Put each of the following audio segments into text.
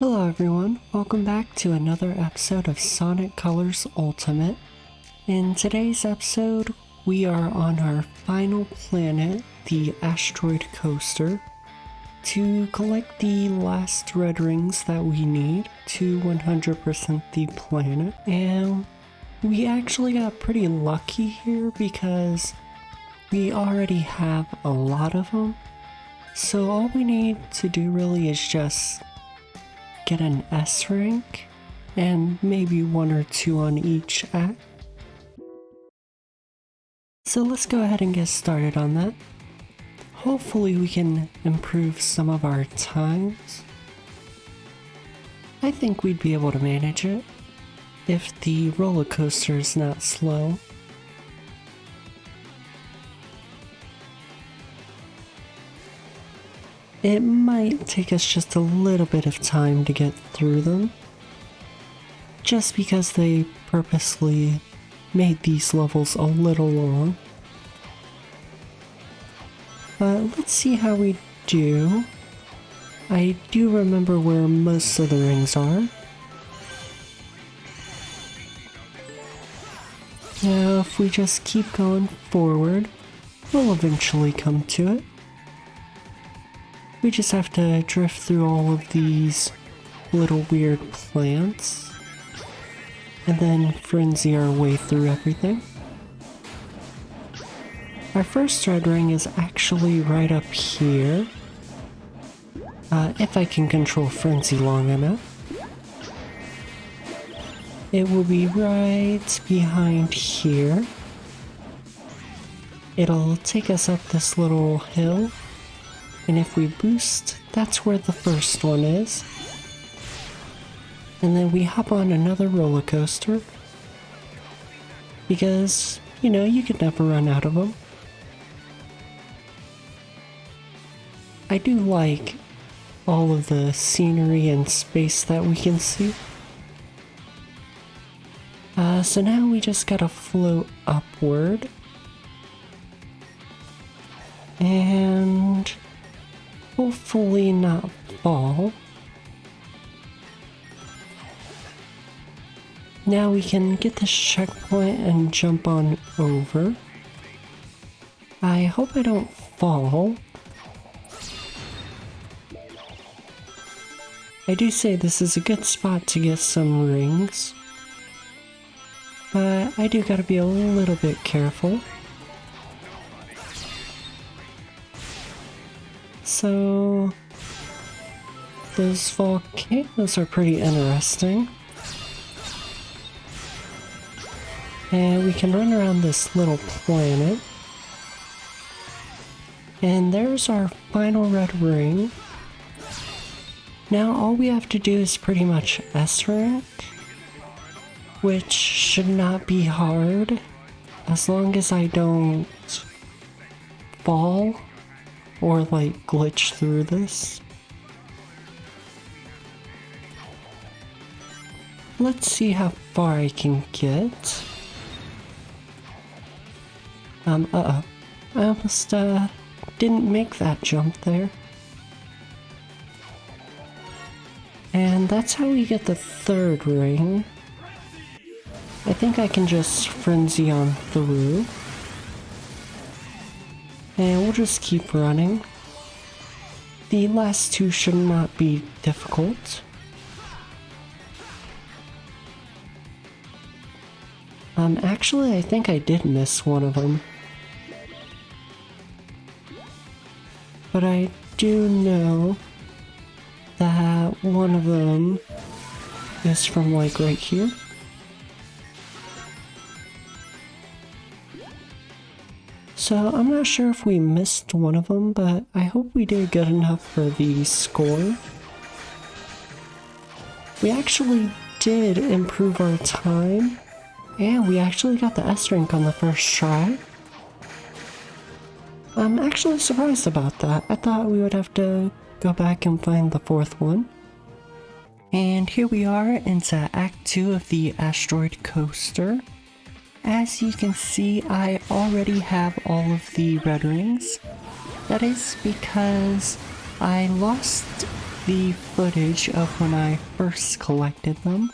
Hello everyone, welcome back to another episode of Sonic Colors Ultimate. In today's episode, we are on our final planet, the Astroid Coaster, to collect the last red rings that we need to 100% the planet. And we actually got pretty lucky here because we already have a lot of them. So all we need to do really is just get an S rank and maybe one or two on each act. So let's go ahead and get started on that. Hopefully we can improve some of our times. I think we'd be able to manage it if the roller coaster is not slow. It might take us just a little bit of time to get through them, just because they purposely made these levels a little long. But let's see how we do. I do remember where most of the rings are. Now if we just keep going forward, we'll eventually come to it. We just have to drift through all of these little weird plants and then frenzy our way through everything. Our first red ring is actually right up here, if I can control frenzy long enough. It will be right behind here. It'll take us up this little hill. And if we boost, that's where the first one is. And then we hop on another roller coaster. Because, you know, you could never run out of them. I do like all of the scenery and space that we can see. So now we just gotta float upward. And hopefully not fall. Now we can get this checkpoint and jump on over. I hope I don't fall. I do say this is a good spot to get some rings, but I do gotta be a little bit careful. So those volcanoes are pretty interesting. And we can run around this little planet. And there's our final red ring. Now all we have to do is pretty much S rank, which should not be hard as long as I don't fall or like glitch through this. Let's see how far I can get. I almost didn't make that jump there. And that's how we get the third ring. I think I can just frenzy on through. And we'll just keep running. The last two should not be difficult. Actually, I think I did miss one of them. But I do know that one of them is from like right here. So I'm not sure if we missed one of them, but I hope we did good enough for the score. We actually did improve our time, and we actually got the S rank on the first try. I'm actually surprised about that. I thought we would have to go back and find the fourth one. And here we are into Act 2 of the Astroid Coaster. As you can see, I already have all of the red rings. That is because I lost the footage of when I first collected them.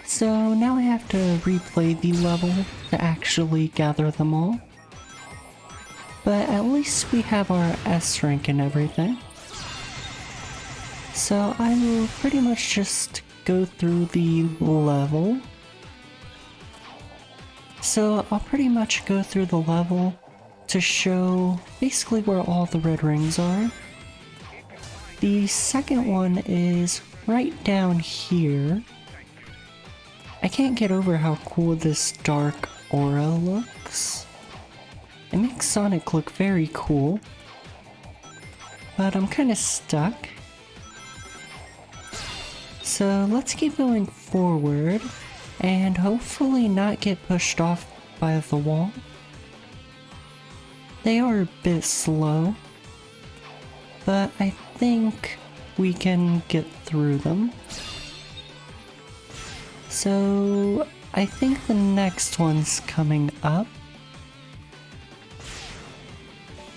So now I have to replay the level to actually gather them all. But at least we have our S rank and everything. So I will pretty much just go through the level. So I'll pretty much go through the level to show basically where all the red rings are. The second one is right down here. I can't get over how cool this dark aura looks. It makes Sonic look very cool, but I'm kind of stuck. So let's keep going forward and hopefully not get pushed off by the wall. They are a bit slow, but I think we can get through them. So I think the next one's coming up.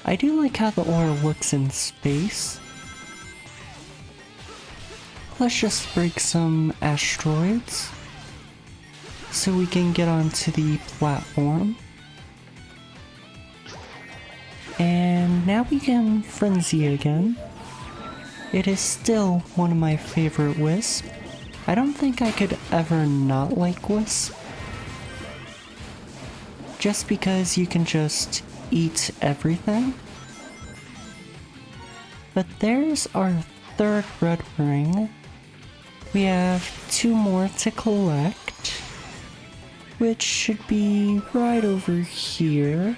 I do like how the aura looks in space. Let's just break some asteroids so we can get onto the platform. And now we can frenzy again. It is still one of my favorite Wisp. I don't think I could ever not like Wisp. Just because you can just eat everything. But there's our third red ring. We have 2 more to collect, which should be right over here.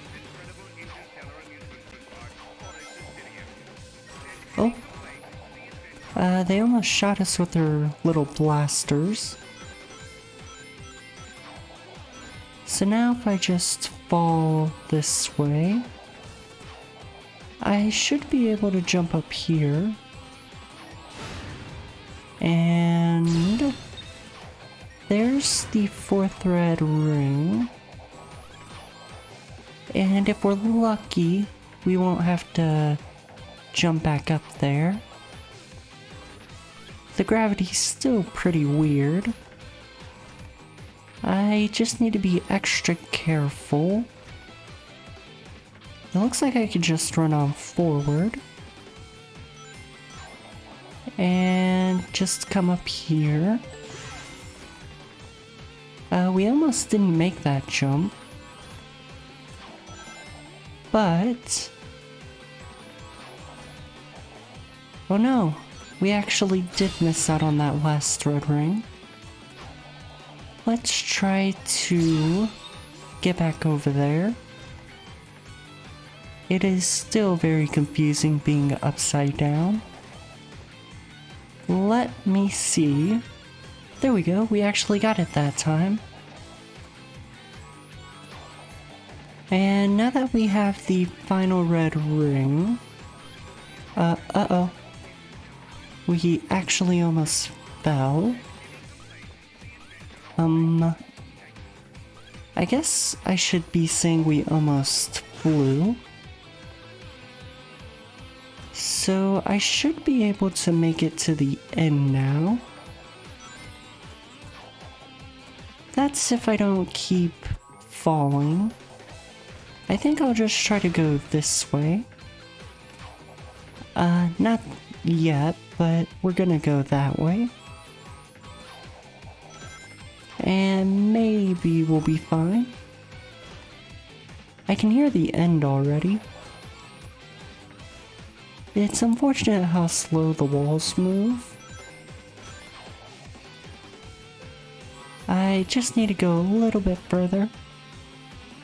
Oh. They almost shot us with their little blasters. So now if I just fall this way, I should be able to jump up here. And there's the 4th red ring. And if we're lucky, we won't have to jump back up there. The gravity's still pretty weird. I just need to be extra careful. It looks like I could just run on forward. And just come up here. We almost didn't make that jump. But... oh no! We actually did miss out on that last red ring. Let's try to get back over there. It is still very confusing being upside down. Let me see. There we go, we actually got it that time. And now that we have the final red ring... uh-oh. We actually almost fell. I guess I should be saying we almost flew. So I should be able to make it to the end now. That's if I don't keep falling. I think I'll just try to go this way. Not yet, but we're gonna go that way. And maybe we'll be fine. I can hear the end already. It's unfortunate how slow the walls move. I just need to go a little bit further.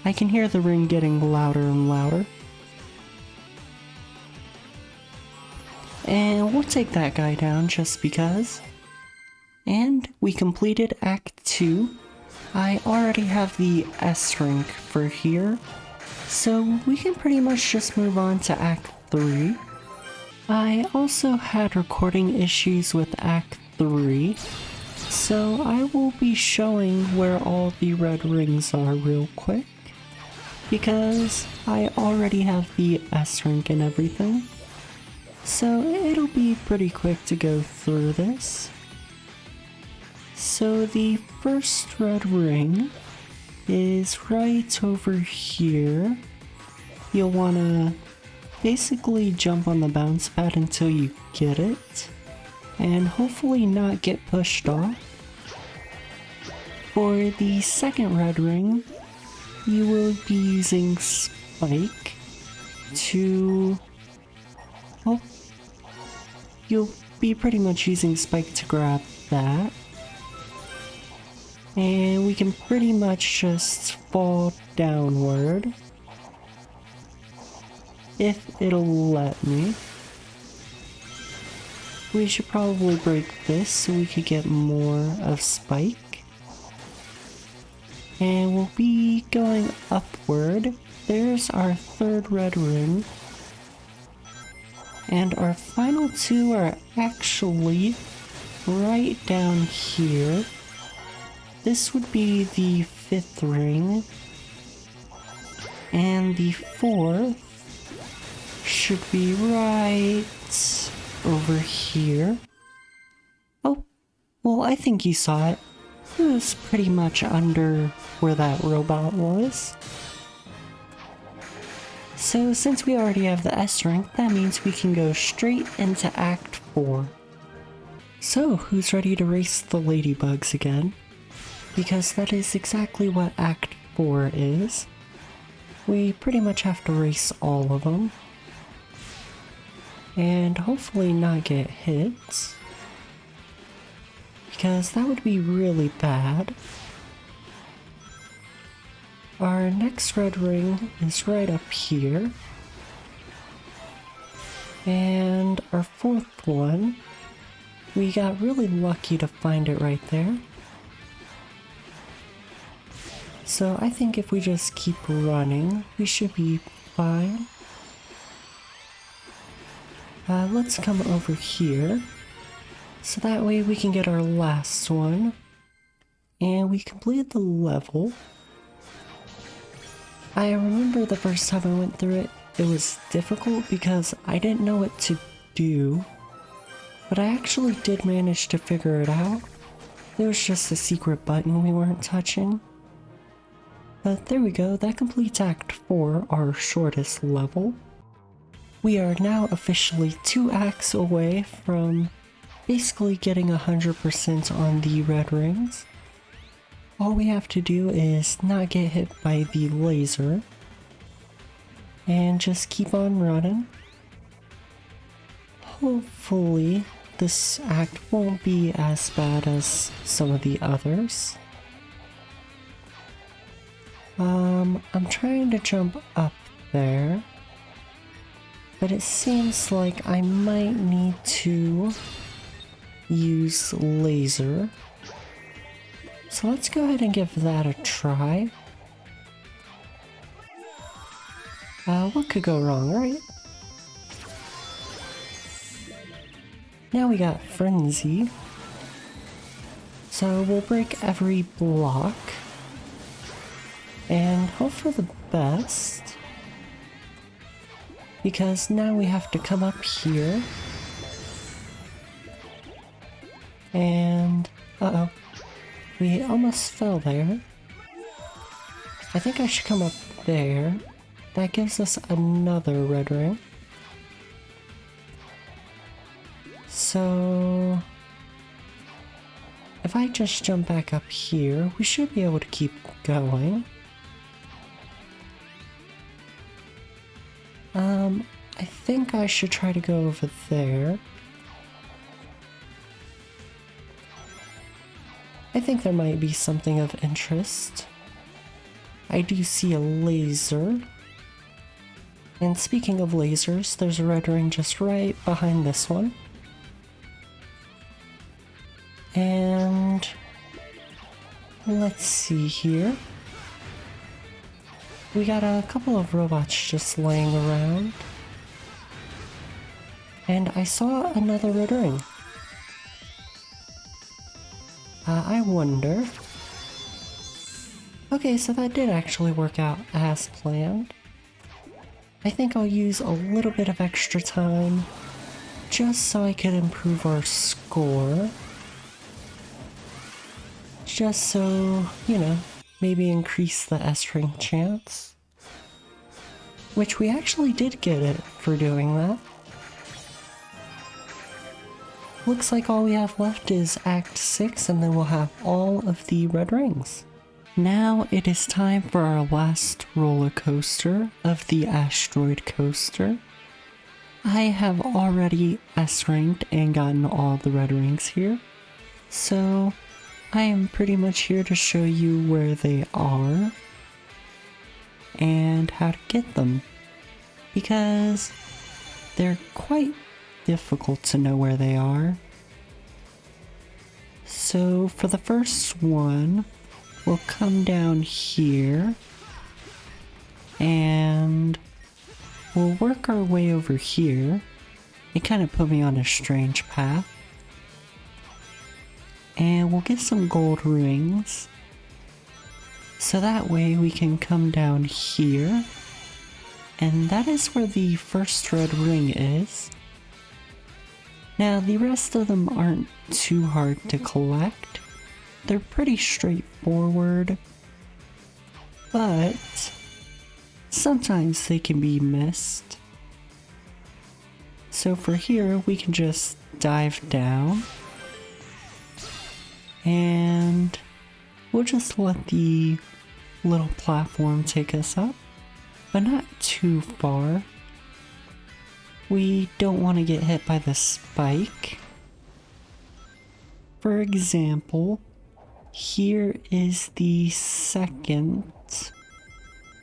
I can hear the ring getting louder and louder. And we'll take that guy down just because. And we completed Act 2. I already have the S rank for here, so we can pretty much just move on to Act 3. I also had recording issues with Act 3, so I will be showing where all the red rings are real quick, because I already have the S rank and everything. So it'll be pretty quick to go through this. So the first red ring is right over here. You'll want to basically jump on the bounce pad until you get it, and hopefully not get pushed off. For the second red ring, you will be using Spike to... well, you'll be pretty much using Spike to grab that. And we can pretty much just fall downward. If it'll let me. We should probably break this so we could get more of Spike. And we'll be going upward. There's our third red ring. And our final two are actually right down here. This would be the fifth ring. And the fourth should be right over here. Oh, well, I think you saw it. It was pretty much under where that robot was. So since we already have the S rank, that means we can go straight into Act 4. So who's ready to race the ladybugs again? Because that is exactly what Act 4 is. We pretty much have to race all of them. And hopefully not get hit. Because that would be really bad. Our next red ring is right up here. And our fourth one, we got really lucky to find it right there. So I think if we just keep running, we should be fine. Let's come over here. So that way we can get our last one. And we completed the level. I remember the first time I went through it, it was difficult because I didn't know what to do. But I actually did manage to figure it out. There was just a secret button we weren't touching. But there we go, that completes Act 4, our shortest level. We are now officially 2 acts away from basically getting 100% on the red rings. All we have to do is not get hit by the laser and just keep on running. Hopefully this act won't be as bad as some of the others. I'm trying to jump up there, but it seems like I might need to use laser. So let's go ahead and give that a try. What could go wrong, right? Now we got Frenzy. So we'll break every block. And hope for the best. Because now we have to come up here. And... uh-oh. We almost fell there. I think I should come up there. That gives us another red ring. So... if I just jump back up here, we should be able to keep going. I think I should try to go over there. I think there might be something of interest. I do see a laser. And speaking of lasers, there's a red ring just right behind this one. And let's see here. We got a couple of robots just laying around. And I saw another red ring. I wonder... okay, so that did actually work out as planned. I think I'll use a little bit of extra time just so I could improve our score. Just so, you know, maybe increase the S rank chance. Which we actually did get it for doing that. Looks like all we have left is Act 6 and then we'll have all of the red rings. Now it is time for our last roller coaster of the Astroid Coaster. I have already S ranked and gotten all the red rings here, so I am pretty much here to show you where they are and how to get them, because they're quite difficult to know where they are. So for the first one, we'll come down here and we'll work our way over here. It kind of put me on a strange path. And we'll get some gold rings. So that way we can come down here. And that is where the first red ring is. Now the rest of them aren't too hard to collect. They're pretty straightforward. But sometimes they can be missed. So for here, we can just dive down. And we'll just let the little platform take us up, but not too far. We don't want to get hit by the spike. For example, here is the second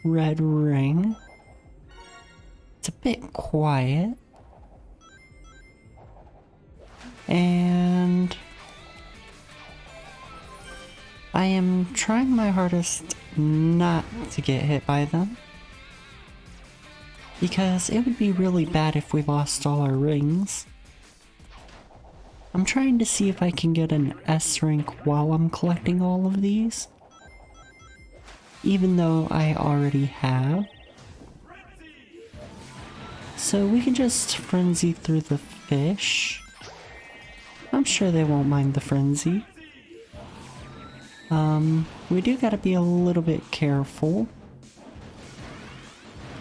red ring. It's a bit quiet. And I am trying my hardest not to get hit by them, because it would be really bad if we lost all our rings. I'm trying to see if I can get an S rank while I'm collecting all of these, even though I already have. So we can just frenzy through the fish. I'm sure they won't mind the frenzy. We do gotta be a little bit careful,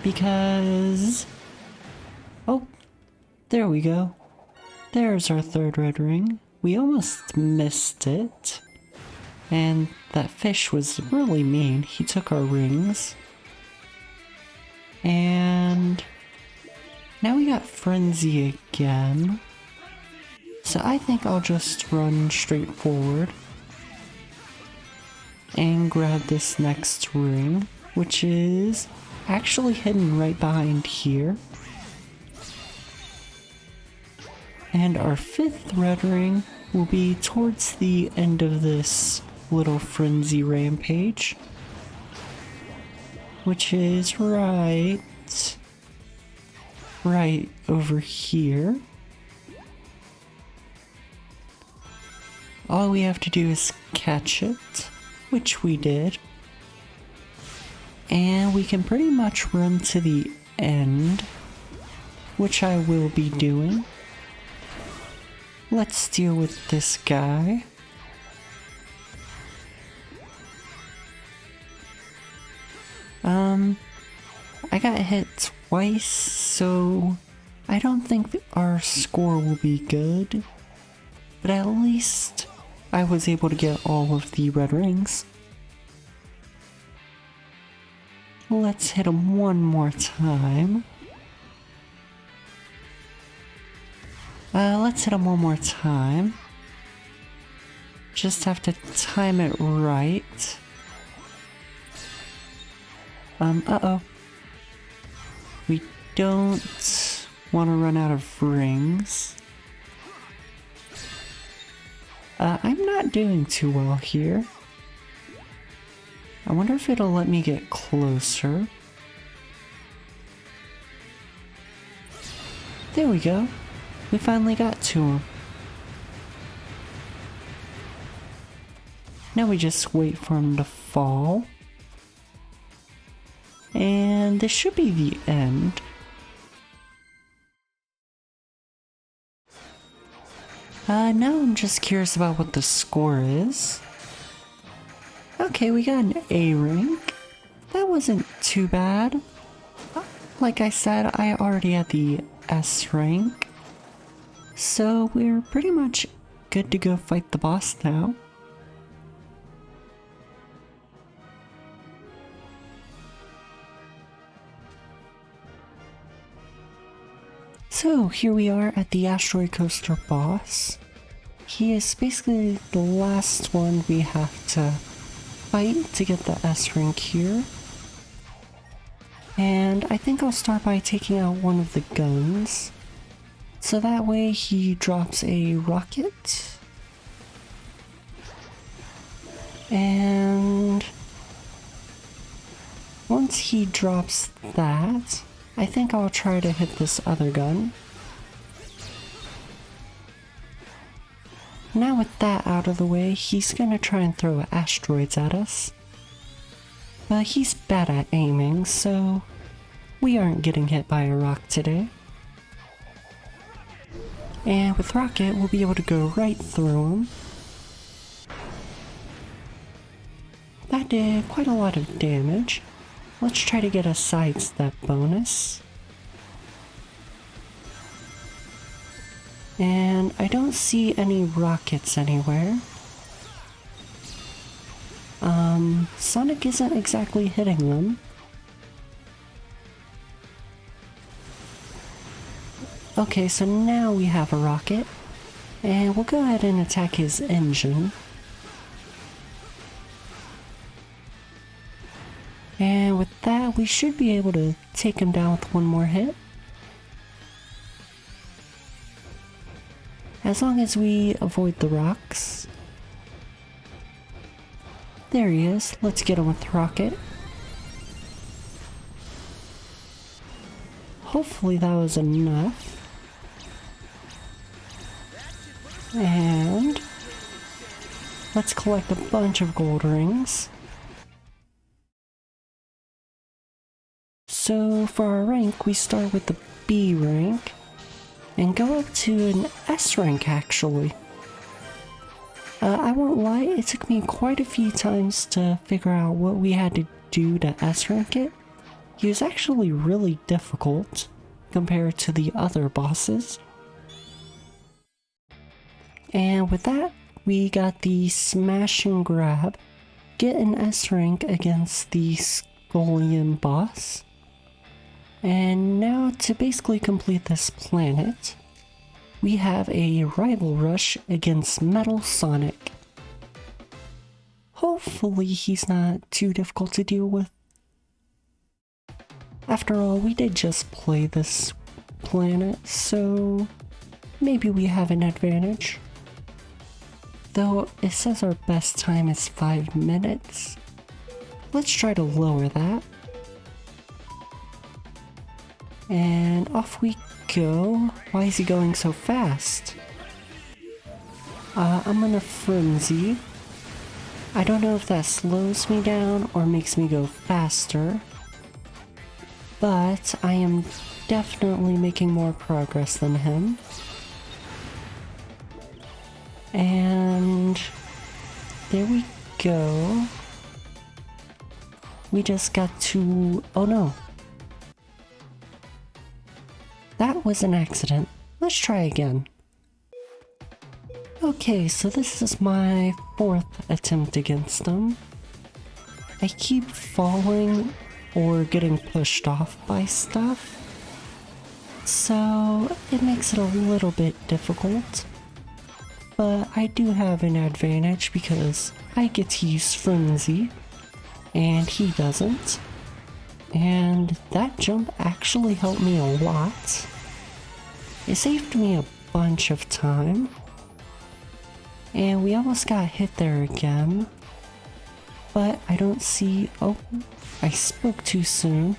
because, oh, there we go. There's our third red ring. We almost missed it, and that fish was really mean. He took our rings, and now we got frenzy again. So I think I'll just run straight forward and grab this next ring, which is actually hidden right behind here. And our fifth red ring will be towards the end of this little frenzy rampage, which is right over here. All we have to do is catch it, which we did, and we can pretty much run to the end, which I will be doing. Let's deal with this guy. I got hit twice, so I don't think our score will be good, but at least I was able to get all of the red rings. Let's hit him one more time. Let's hit him one more time. Just have to time it right. Uh-oh. We don't want to run out of rings. I'm not doing too well here. I wonder if it'll let me get closer. There we go. We finally got to him. Now we just wait for him to fall. And this should be the end. Now I'm just curious about what the score is. Okay, we got an A rank. That wasn't too bad. Like I said, I already had the S rank. So we're pretty much good to go fight the boss now. So here we are at the Astroid Coaster boss. He is basically the last one we have to fight to get the S rank here. And I think I'll start by taking out one of the guns. So that way he drops a rocket. And once he drops that, I think I'll try to hit this other gun. Now with that out of the way, he's gonna try and throw asteroids at us. But he's bad at aiming, so we aren't getting hit by a rock today. And with rocket, we'll be able to go right through him. That did quite a lot of damage. Let's try to get a sidestep bonus. And I don't see any rockets anywhere. Sonic isn't exactly hitting them. Okay, so now we have a rocket. And we'll go ahead and attack his engine. And with that, we should be able to take him down with one more hit. As long as we avoid the rocks. There he is. Let's get him with rocket. Hopefully that was enough. And let's collect a bunch of gold rings. So for our rank, we start with the B rank and go up to an S rank actually. I won't lie, it took me quite a few times to figure out what we had to do to S rank it. He was actually really difficult compared to the other bosses. And with that, we got the smash and grab. Get an S rank against the Scullion boss. And now to basically complete this planet, we have a rival rush against Metal Sonic. Hopefully he's not too difficult to deal with. After all, we did just play this planet, so maybe we have an advantage. Though it says our best time is 5 minutes. Let's try to lower that. And off we go. Why is he going so fast? I'm gonna frenzy. I don't know if that slows me down or makes me go faster. But I am definitely making more progress than him. And there we go. We just got to... oh no. That was an accident. Let's try again. Okay, so this is my 4th attempt against them. I keep falling or getting pushed off by stuff, so it makes it a little bit difficult. But I do have an advantage because I get to use Frenzy, and he doesn't. And that jump actually helped me a lot. It saved me a bunch of time. And we almost got hit there again. But I don't see... oh, I spoke too soon.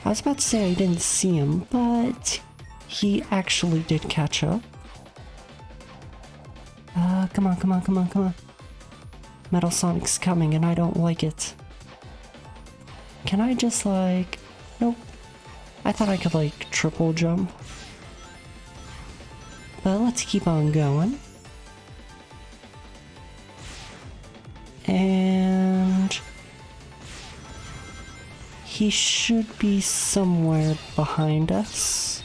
I was about to say I didn't see him, but he actually did catch up. Come on, come on, come on, come on. Metal Sonic's coming and I don't like it. Can I just like... nope. I thought I could like triple jump. But let's keep on going. And he should be somewhere behind us.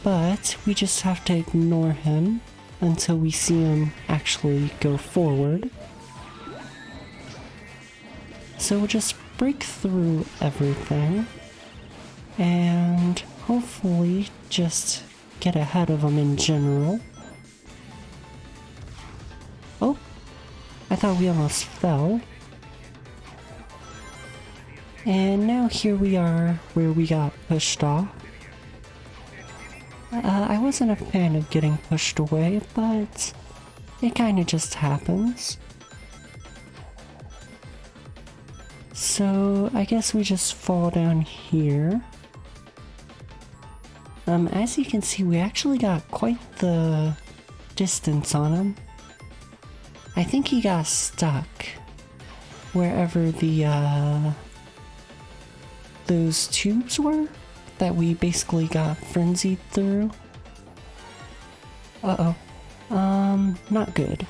But we just have to ignore him until we see him actually go forward. So we'll just break through everything and hopefully just get ahead of him in general. Oh, I thought we almost fell. And now here we are where we got pushed off. I wasn't a fan of getting pushed away, but it kinda just happens. So I guess we just fall down here. As you can see, we actually got quite the distance on him. I think he got stuck wherever the those tubes were that we basically got frenzied through. Uh-oh. Not good.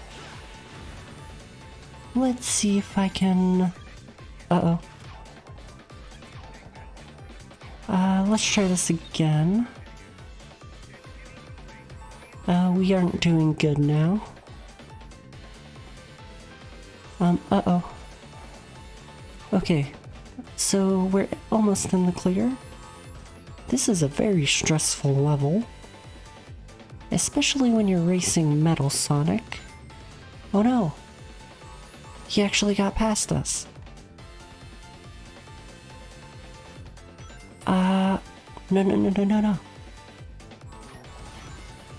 Let's see if I can... Uh-oh. Let's try this again. We aren't doing good now. Uh-oh. Okay, so we're almost in the clear. This is a very stressful level, especially when you're racing Metal Sonic. Oh no! He actually got past us. No.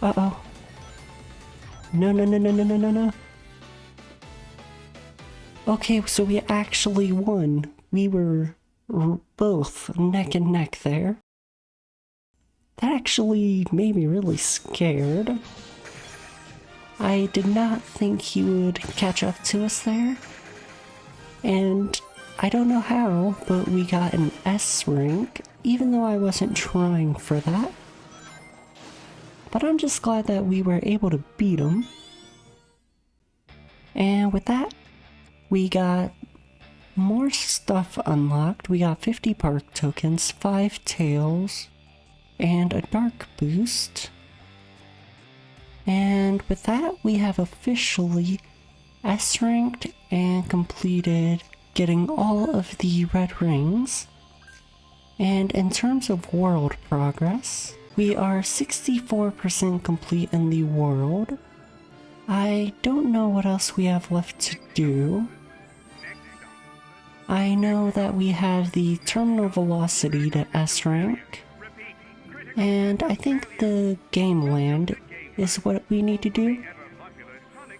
Uh-oh. No. Okay, so we actually won. We were both neck and neck there. That actually made me really scared. I did not think he would catch up to us there. And I don't know how, but we got an S rank, even though I wasn't trying for that. But I'm just glad that we were able to beat him. And with that, we got more stuff unlocked. We got 50 park tokens, 5 tails, and a dark boost. And with that, we have officially S-ranked and completed getting all of the red rings. And in terms of world progress, we are 64% complete in the world. I don't know what else we have left to do. I know that we have the terminal velocity to S rank, and I think the game land is what we need to do,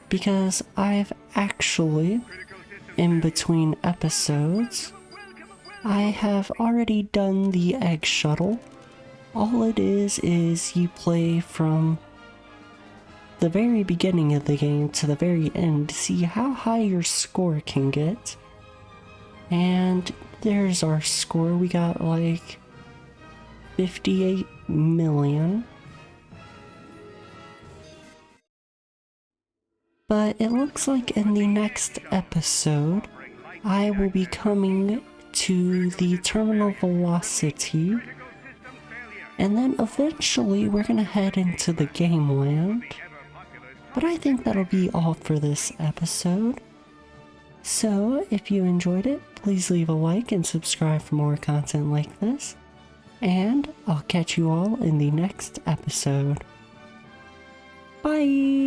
because I've actually, in between episodes, I have already done the egg shuttle. All it is you play from the very beginning of the game to the very end to see how high your score can get. And there's our score. We got like 58 million. But it looks like in the next episode, I will be coming to the terminal velocity, and then eventually we're gonna head into the game land. But I think that'll be all for this episode. So if you enjoyed it, please leave a like and subscribe for more content like this. And I'll catch you all in the next episode. Bye!